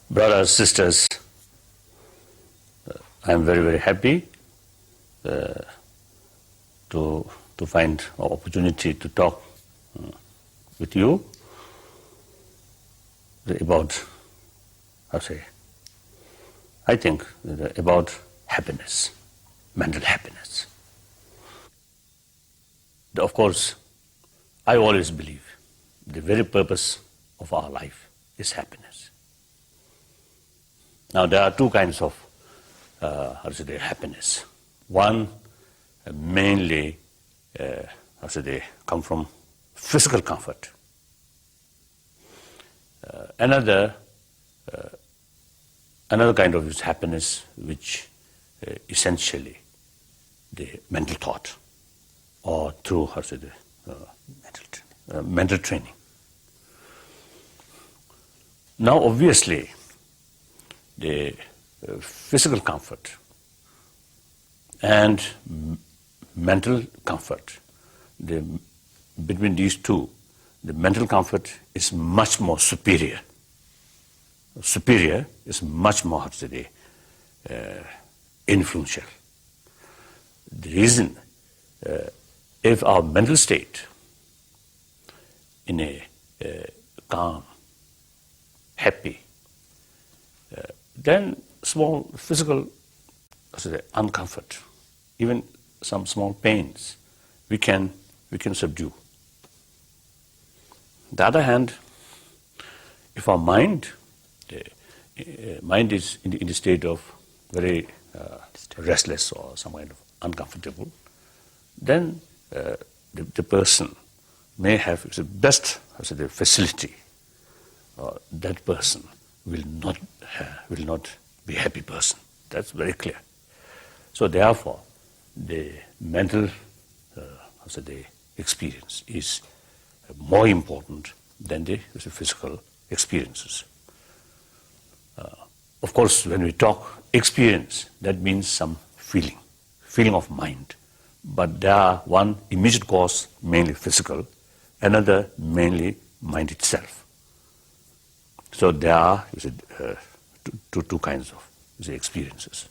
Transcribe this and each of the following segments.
Brothers, sisters, I am very, very happy to find an opportunity to talk with you about, I think about happiness, mental happiness. Of course, I always believe the very purpose of our life is happiness. Now, there are two kinds of happiness. One, mainly, come from physical comfort. Another kind of happiness, which essentially the mental thought, or through mental training. Now, obviously, the physical comfort and mental comfort, between these two, the mental comfort is much more superior. Superior is much more influential. The reason, if our mental state in a calm, happy, then small physical uncomfort, even some small pains, we can subdue. On the other hand, if our mind is in the state of very restless or some kind of uncomfortable, then the person may have the best facility. That person will not be a happy person. That's very clear. So therefore, the mental experience is more important than the physical experiences. Of course, when we talk experience, that means some feeling of mind. But there are one immediate cause, mainly physical, another mainly mind itself. So there are two kinds of experiences.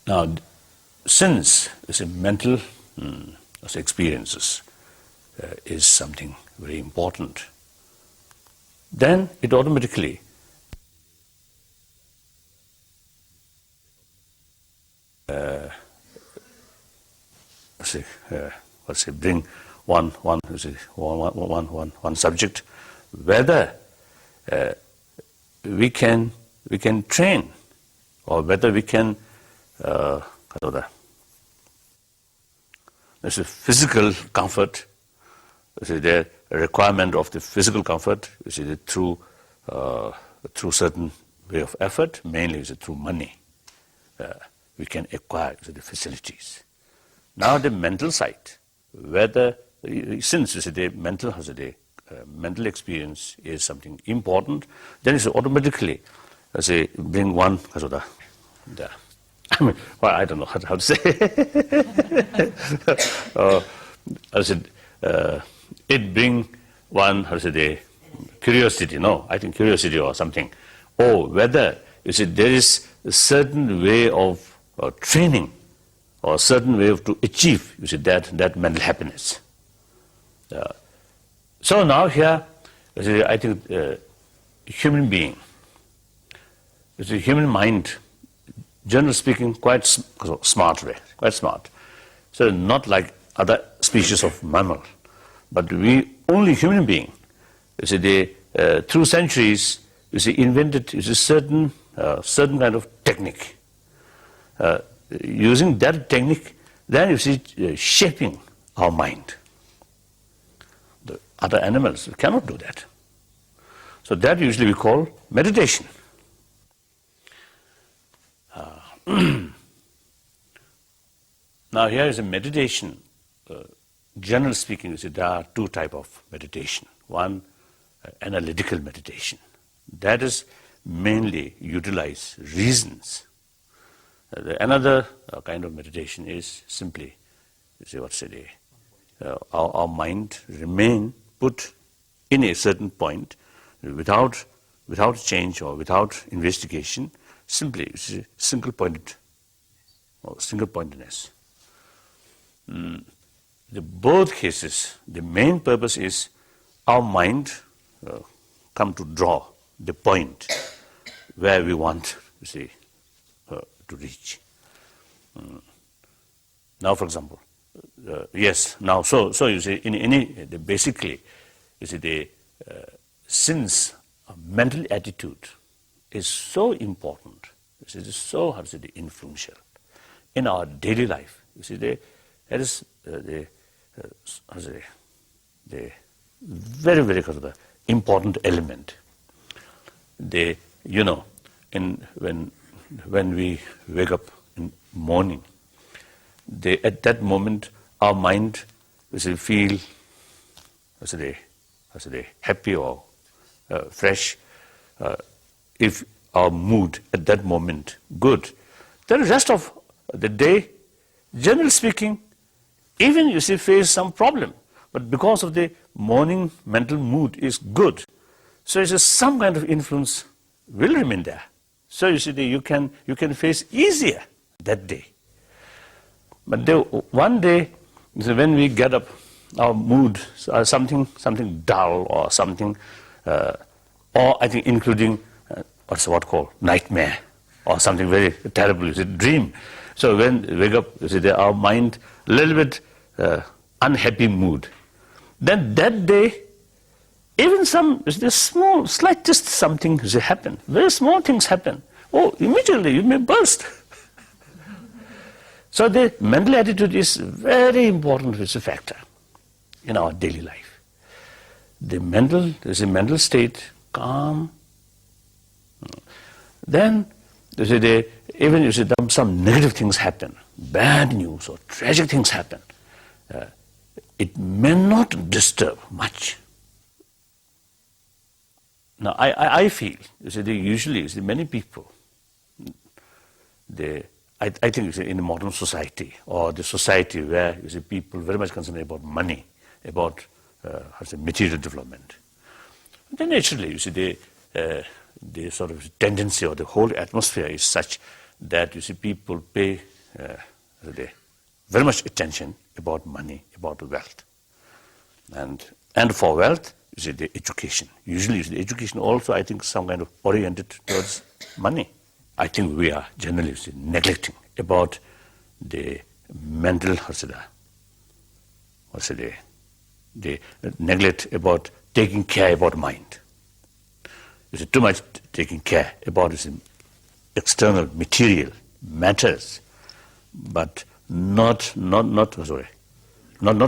Now, since mental experiences is something very important, then it automatically bring one subject, whether we can train, or whether we can there's a physical comfort, the requirement of the physical comfort, through certain way of effort, mainly through money, we can acquire the facilities. Now the mental side, whether, since the mental experience is something important, then it's automatically bring one I don't know how to say. It bring one curiosity. No, I think curiosity or something. Or whether there is a certain way of training, or a certain way to achieve that mental happiness. So now here, I think human being, the human mind, generally speaking, quite smart. So not like other species of mammal, but we only human being. Through centuries, invented a certain kind of technique. Using that technique, then shaping our mind. The other animals cannot do that. So that usually we call meditation. Now here is a meditation. Generally speaking, there are two types of meditation. One, analytical meditation. That is mainly utilize reasons. Another kind of meditation is simply, our mind remain put in a certain point, without change or without investigation, simply single-pointedness. Both cases, the main purpose is our mind come to draw the point where we want to reach. Now, for example, yes. Now, so you see, basically, you see, since a mental attitude is so important, it is so influential in our daily life. You see, there is the very, very important element. When we wake up in morning, at that moment our mind feel happy or fresh. If our mood at that moment good, then the rest of the day, generally speaking, even you see face some problem, but because of the morning mental mood is good, so it's just some kind of influence will remain there. So you see, you can face easier that day. But one day, when we get up, our mood something dull or something, or I think including what's called nightmare or something very terrible, you see, dream. So when we wake up, you see, our mind a little bit unhappy mood. Then that day, even slightest something happen, very small things happen. Oh, immediately you may burst. So the mental attitude is very important as a factor in our daily life. The mental state, calm. Then even some negative things happen, bad news or tragic things happen, it may not disturb much. Now I feel, usually many people, I think in the modern society or the society where people very much concerned about money, about material development, then naturally the sort of tendency or the whole atmosphere is such that people pay very much attention about money, about wealth, and for wealth, the education. Usually, the education also, I think, some kind of oriented towards money. I think we are generally neglecting about the mental, the neglect about taking care about mind. Too much taking care about external material matters, but not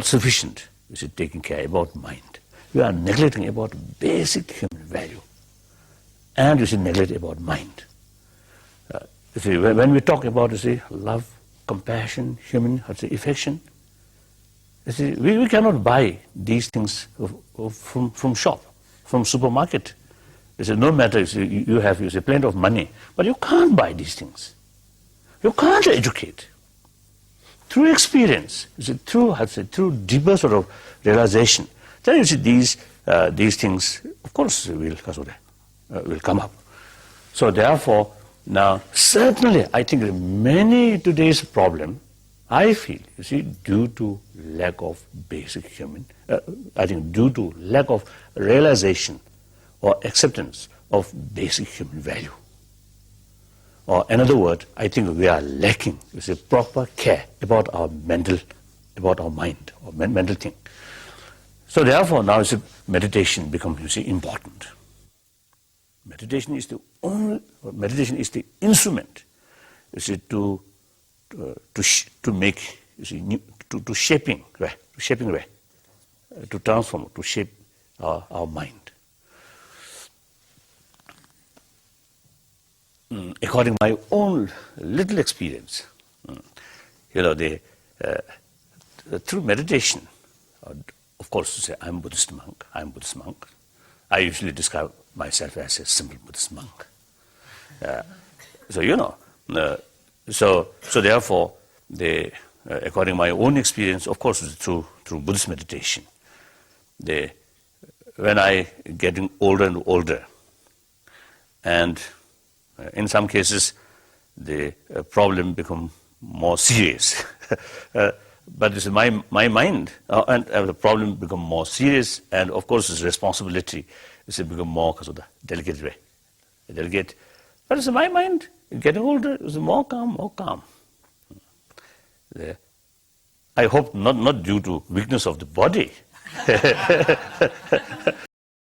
sufficient. Taking care about mind. We are neglecting about basic human value, and neglect about mind. When we talk about love, compassion, human affection, we cannot buy these things from shop, from supermarket. No matter you have plenty of money, but you can't buy these things. You can't educate. Through experience, through deeper sort of realization, then these things, of course, will come up. So therefore, now certainly, I think many today's problem, I feel, due to lack of basic human, I think due to lack of realization or acceptance of basic human value. Or another word, I think we are lacking proper care about our mental, about our mind or mental thing. So therefore, now meditation becomes important. Meditation is the instrument to make to shaping way, to transform, to shape our mind. According to my own little experience, through meditation, of course, I'm Buddhist monk. I usually describe myself as a simple Buddhist monk. So therefore, according to my own experience, of course, through Buddhist meditation, when I getting older and older, and in some cases the problem become more serious. But it's my mind, and the problem become more serious, and of course its responsibility is to become more because of the delicate way. Delicate. But it's my mind, getting older, is more calm, more calm. I hope not due to weakness of the body.